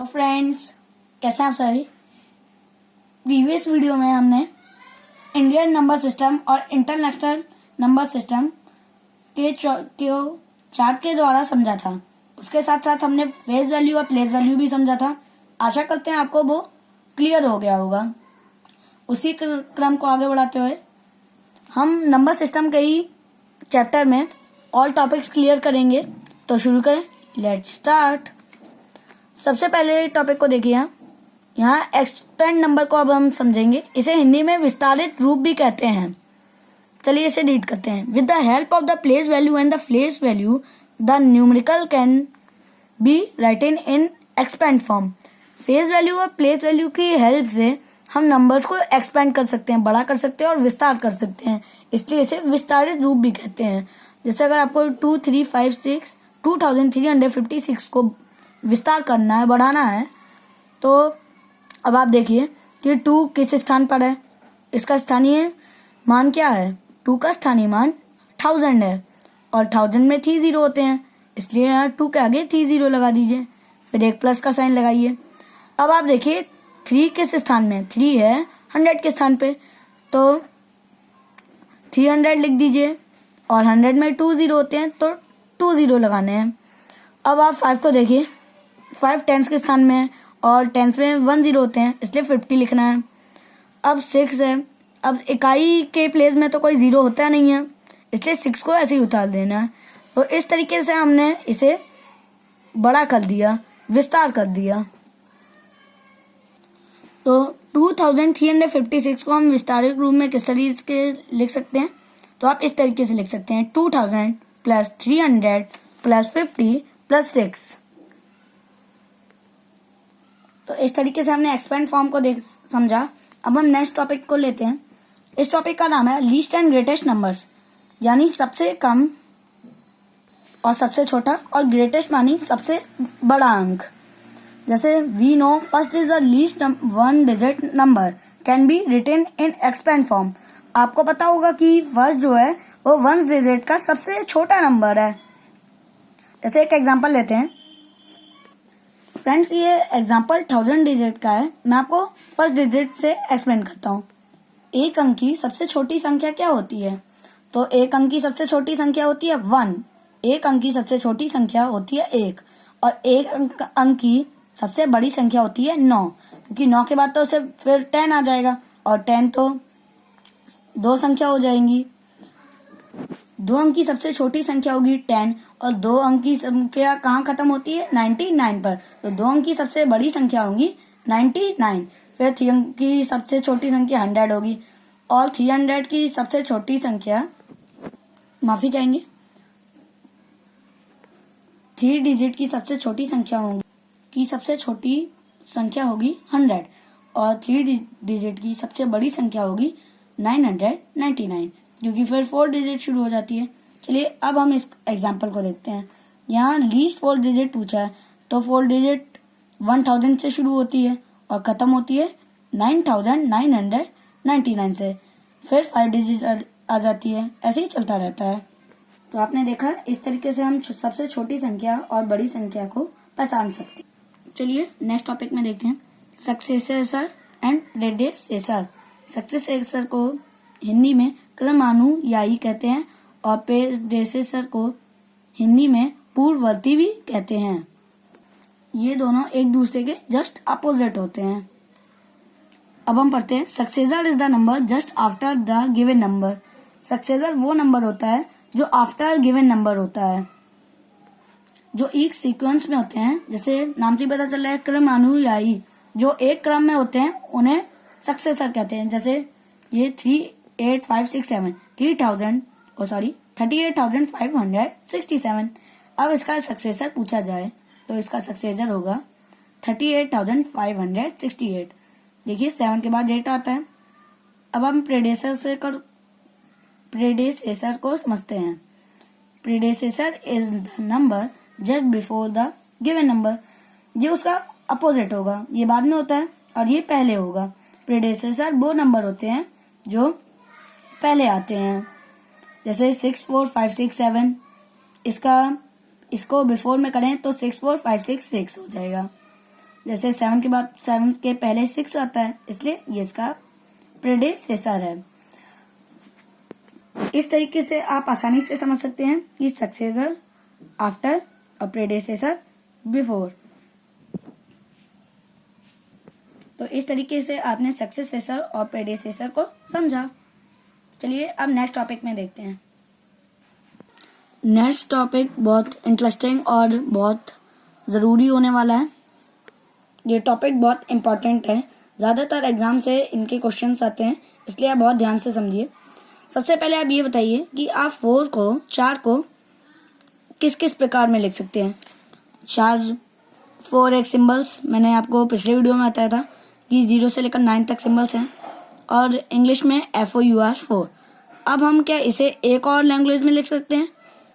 Friends, कैसे हैं आप सभी। प्रीवियस वीडियो में हमने इंडियन नंबर सिस्टम और इंटरनेशनल नंबर सिस्टम के चार्ट के द्वारा समझा था। उसके साथ साथ हमने फेस वैल्यू और प्लेस वैल्यू भी समझा था। आशा करते हैं आपको वो क्लियर हो गया होगा। उसी क्रम को आगे बढ़ाते हुए हम नंबर सिस्टम के ही चैप्टर में ऑल टॉपिक्स क्लियर करेंगे। तो शुरू करें, लेट्स स्टार्ट। सबसे पहले टॉपिक को देखिए, यहाँ एक्सपेंड नंबर को अब हम समझेंगे। इसे हिंदी में विस्तारित रूप भी कहते हैं। चलिए इसे रीड करते हैं। With the help of the place value and the place value the numerical can be written in expand form. Face value और प्लेस वैल्यू की हेल्प से हम नंबर्स को एक्सपेंड कर सकते हैं, बड़ा कर सकते हैं और विस्तार कर सकते हैं, इसलिए इसे विस्तारित रूप भी कहते हैं। जैसे अगर आपको 2356 को विस्तार करना है, बढ़ाना है, तो अब आप देखिए कि 2 किस स्थान पर है। इसका स्थानीय मान क्या है? 2 का स्थानीय मान 1000 है और 1000 में 3 जीरो होते हैं, इसलिए यहाँ 2 के आगे 3 जीरो लगा दीजिए, फिर एक प्लस का साइन लगाइए। अब आप देखिए 3 किस स्थान में? 3 है 100 के स्थान पे, तो 300 लिख दीजिए और 100 में 2 जीरो होते हैं, तो 2 जीरो लगाने हैं। अब आप 5 को देखिए, 5 टेंस के स्थान में है और टेंस में 1 जीरो होते हैं, इसलिए 50 लिखना है। अब 6 है, अब इकाई के प्लेस में तो कोई जीरो होता नहीं है, इसलिए 6 को ऐसे ही उतार देना है। तो इस तरीके से हमने इसे बड़ा कर दिया, विस्तार कर दिया। तो 2356 को हम विस्तारित रूप में किस तरीके से लिख सकते हैं? तो आप इस तरीके से लिख सकते हैं, 2000 प्लस 300 प्लस 50 प्लस 6। तो इस तरीके से हमने एक्सपेंड फॉर्म को समझा। अब हम नेक्स्ट टॉपिक को लेते हैं। इस टॉपिक का नाम है लीस्ट एंड ग्रेटेस्ट नंबर्स, यानी सबसे कम और सबसे छोटा, और ग्रेटेस्ट मानी सबसे बड़ा अंक। जैसे we know first is the least 1 digit number can be written in expand form. आपको पता होगा कि फर्स्ट जो है वो 1 डिजिट का सबसे छोटा नंबर है। जैसे एक एग्जांपल लेते हैं फ्रेंड्स, ये एग्जांपल 1000 डिजिट का है। मैं आपको फर्स्ट डिजिट से एक्सप्लेन करता हूँ। एक अंक की सबसे छोटी संख्या क्या होती है? तो एक अंक की सबसे छोटी संख्या होती है 1, एक अंक की सबसे छोटी संख्या होती है 1, और एक अंक की सबसे बड़ी संख्या होती है 9, क्योंकि 9 के बाद तो उसे फिर 10 आ जाएगा, और 10 तो 2 संख्या हो जाएंगी। 2 अंक की सबसे छोटी संख्या होगी 10, और 2 अंक की संख्या कहाँ खत्म होती है? 99 पर। तो 2 अंक की सबसे बड़ी संख्या होगी 99। फिर 3 अंक की सबसे छोटी संख्या 100 होगी, और 300 की सबसे छोटी संख्या, माफी चाहेंगे, 3 डिजिट की सबसे छोटी संख्या होगी 100, और 3 डिजिट की सबसे बड़ी संख्या होगी 999, क्योंकि फिर 4 डिजिट शुरू हो जाती है। चलिए अब हम इस एग्जांपल को देखते हैं। यहाँ लीस्ट 4 डिजिट पूछा है, तो 4 डिजिट 1000 से शुरू होती है और खत्म होती है 9999 से, फिर 5 डिजिट आ जाती है, ऐसे ही चलता रहता है। तो आपने देखा, इस तरीके से हम सबसे छोटी संख्या और बड़ी संख्या को पहचान सकते हैं। चलिए नेक्स्ट टॉपिक में देखते हैं, सक्सेसर एंड प्रेडेसेसर। सक्सेसर को हिंदी में क्रमानुयायी कहते हैं और प्रेडेसेसर को हिंदी में पूर्ववर्ती भी कहते हैं। ये दोनों एक दूसरे के जस्ट अपोजिट होते हैं। अब हम पढ़ते हैं, successor is the number just after the given number. Successor वो नंबर होता है जो आफ्टर गिवन नंबर होता है, जो एक सीक्वेंस में होते हैं। जैसे नाम से पता चल रहा है, क्रमानुयायी, जो एक क्रम में होते हैं उन्हें सक्सेसर कहते हैं। जैसे ये 38567 38,567। अब इसका सक्सेसर पूछा जाए तो इसका सक्सेसर होगा 38,568। देखिए 7 के बाद 8 आता है। अब हम प्रेडेसेसर को समझते हैं। प्रेडेसेसर is the number just before the given number. ये उसका अपोजिट होगा, ये बाद में होता है और ये पहले होगा। प्रेडेसेसर वो नंबर होते हैं जो पहले आते हैं। जैसे 64567, इसको बिफोर में करें तो 64566 हो जाएगा। जैसे 7 के बाद 7 के पहले 6 आता है, इसलिए ये इसका प्रेडेसेसर है। इस तरीके से आप आसानी से समझ सकते हैं कि सक्सेसर आफ्टर और प्रेडेसेसर बिफोर। तो इस तरीके से आपने सक्सेसर और प्रेडेसेसर को समझा। चलिए अब नेक्स्ट टॉपिक में देखते हैं। नेक्स्ट टॉपिक बहुत इंटरेस्टिंग और बहुत ज़रूरी होने वाला है। ये टॉपिक बहुत इम्पोर्टेंट है, ज़्यादातर एग्जाम से इनके क्वेश्चंस आते हैं, इसलिए आप बहुत ध्यान से समझिए। सबसे पहले आप ये बताइए कि आप 4 को किस किस प्रकार में लिख सकते हैं। 4 एक सिंबल्स, मैंने आपको पिछले वीडियो में बताया था कि 0 से लेकर 9 तक सिंबल्स हैं, और इंग्लिश में FOUR 4। अब हम क्या इसे एक और लैंग्वेज में लिख सकते हैं?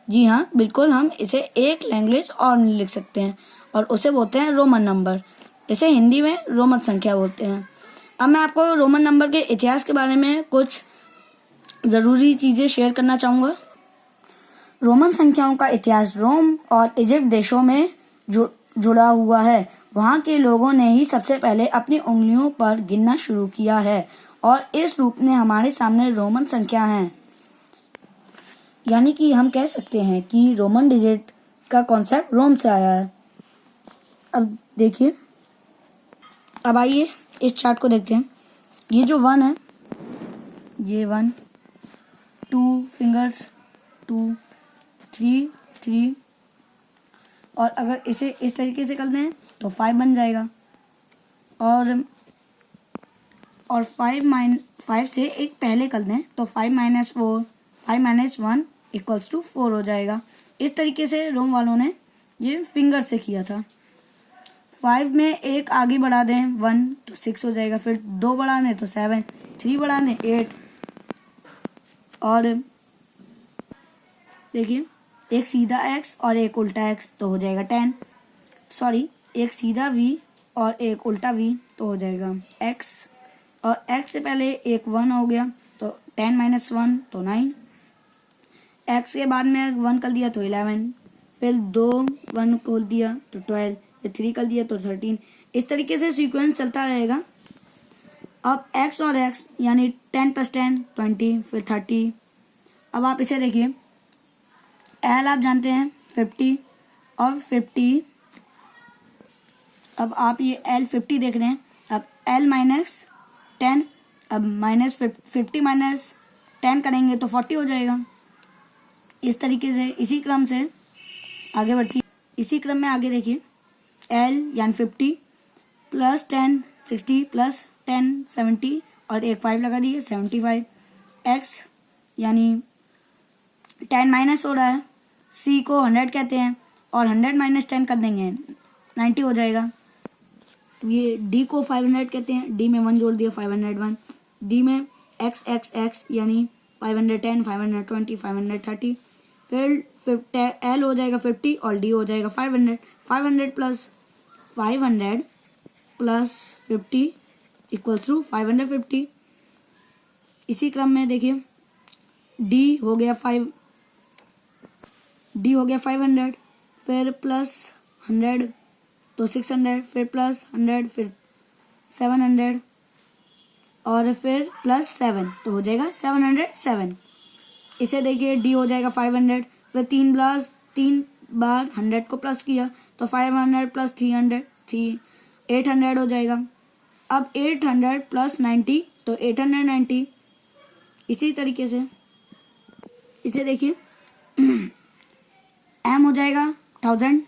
जी हाँ, बिल्कुल, हम इसे एक लैंग्वेज और में लिख सकते हैं, और उसे बोलते हैं रोमन नंबर। इसे हिंदी में रोमन संख्या बोलते हैं। अब मैं आपको रोमन नंबर के इतिहास के बारे में कुछ ज़रूरी चीज़ें शेयर करना चाहूँगा। रोमन संख्याओं का इतिहास रोम और इजिप्ट देशों में जुड़ा हुआ है। वहाँ के लोगों ने ही सबसे पहले अपनी उंगलियों पर गिनना शुरू किया है, और इस रूप में हमारे सामने रोमन संख्या है। यानी कि हम कह सकते हैं कि रोमन डिजिट का कॉन्सेप्ट रोम से आया है। अब देखिए, अब आइए इस चार्ट को देखते हैं। ये जो 1 है, ये 1, 2 फिंगर्स, 2, 3, और अगर इसे इस तरीके से कर दें तो 5 बन जाएगा, और 5 से एक पहले कर दें तो 5 - 4, 5 - 1 = 4 हो जाएगा। इस तरीके से रोम वालों ने ये फिंगर से किया था। 5 में एक आगे बढ़ा दें 1 तो 6 हो जाएगा, फिर 2 बढ़ा दें तो 7, 3 बढ़ा दें 8, और देखिए एक सीधा x और एक उल्टा x तो हो जाएगा 10। सॉरी, एक सीधा v और एक उल्टा v तो हो जाएगा x, और x से पहले एक 1 हो गया तो 10 - 1 तो 9, x के बाद में 1 कर दिया तो 11, फिर 2 1 खोल दिया तो 12, फिर 3 कर दिया तो 13। इस तरीके से सीक्वेंस चलता रहेगा। अब x और x यानी 10 + 10 20, फिर 30। अब आप इसे देखिए, L आप जानते हैं 50 और 50। अब आप ये L 50 देख रहे हैं। अब L - 10, अब -50 - 10 करेंगे तो 40 हो जाएगा। इस तरीके से इसी क्रम से आगे बढ़ती, इसी क्रम में आगे देखिए, L यानी 50 + 10 60 + 10 70, और एक 5 लगा दिए 75। X यानी 10 माइनस हो रहा है, C को 100 कहते हैं, और 100 - 10 कर देंगे 90 हो जाएगा। तो ये D को 500 कहते हैं, D में 1 जोड़ दिया 501। D में X यानी 510 520 530, फिर L हो जाएगा 50 और D हो जाएगा 500। 500 + 50 = 550। इसी क्रम में देखिए, D हो गया 500, फिर +100 तो 600, फिर +100 फिर 700, और फिर +7 तो हो जाएगा 707। इसे देखिए, D हो जाएगा 500, फिर 3 बार 100 को प्लस किया तो 500 + 300 800 हो जाएगा। अब 800 + 90 तो 890। इसी तरीके से इसे देखिए, M हो जाएगा 1000।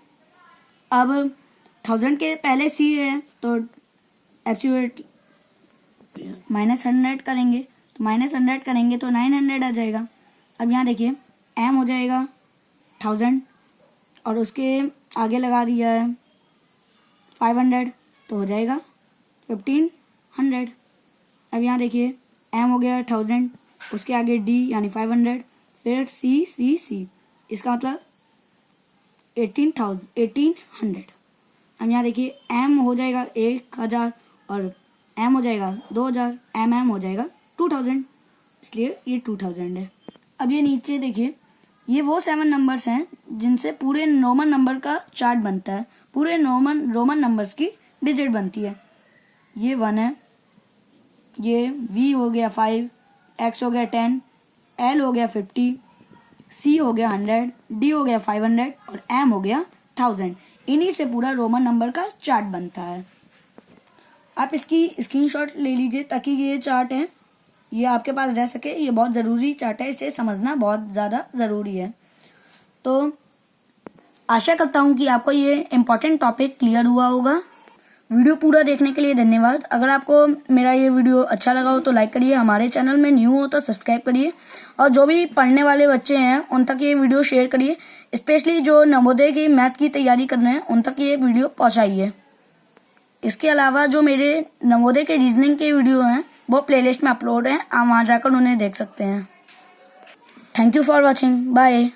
अब 1000 के पहले C है तो एब्सोल्यूट -100 करेंगे, तो -100 करेंगे तो 900 आ जाएगा। अब यहाँ देखिए, M हो जाएगा 1000 और उसके आगे लगा दिया है 500 तो हो जाएगा 1500। अब यहाँ देखिए, M हो गया 1000, उसके आगे D यानी 500, फिर C, इसका मतलब 1800। अब यहाँ देखिए, M हो जाएगा 1000 और M हो जाएगा 2000, MM हो जाएगा 2000, इसलिए ये 2000 है। अब ये नीचे देखिए, ये वो 7 नंबर्स हैं जिनसे पूरे रोमन नंबर का चार्ट बनता है, पूरे रोमन नंबर्स की डिजिट बनती है। ये 1 है, ये V हो गया 5, X हो गया 10, L हो गया 50, C हो गया 100, D हो गया 500 और M हो गया 1000। इन्हीं से पूरा रोमन नंबर का चार्ट बनता है। आप इसकी स्क्रीनशॉट ले लीजिए ताकि ये चार्ट है ये आपके पास रह सके। ये बहुत ज़रूरी चार्ट है, इसे समझना बहुत ज़्यादा ज़रूरी है। तो आशा करता हूँ कि आपको ये इम्पोर्टेंट टॉपिक क्लियर हुआ होगा। वीडियो पूरा देखने के लिए धन्यवाद। अगर आपको मेरा ये वीडियो अच्छा लगा हो तो लाइक करिए, हमारे चैनल में न्यू हो तो सब्सक्राइब करिए, और जो भी पढ़ने वाले बच्चे हैं उन तक ये वीडियो शेयर करिए। स्पेशली जो नवोदय की मैथ की तैयारी कर रहे हैं उन तक ये वीडियो पहुँचाइए। इसके अलावा जो मेरे नवोदय के रीजनिंग के वीडियो हैं वो प्लेलिस्ट में अपलोड हैं, आप वहाँ जाकर उन्हें देख सकते हैं। Thank you for watching, bye.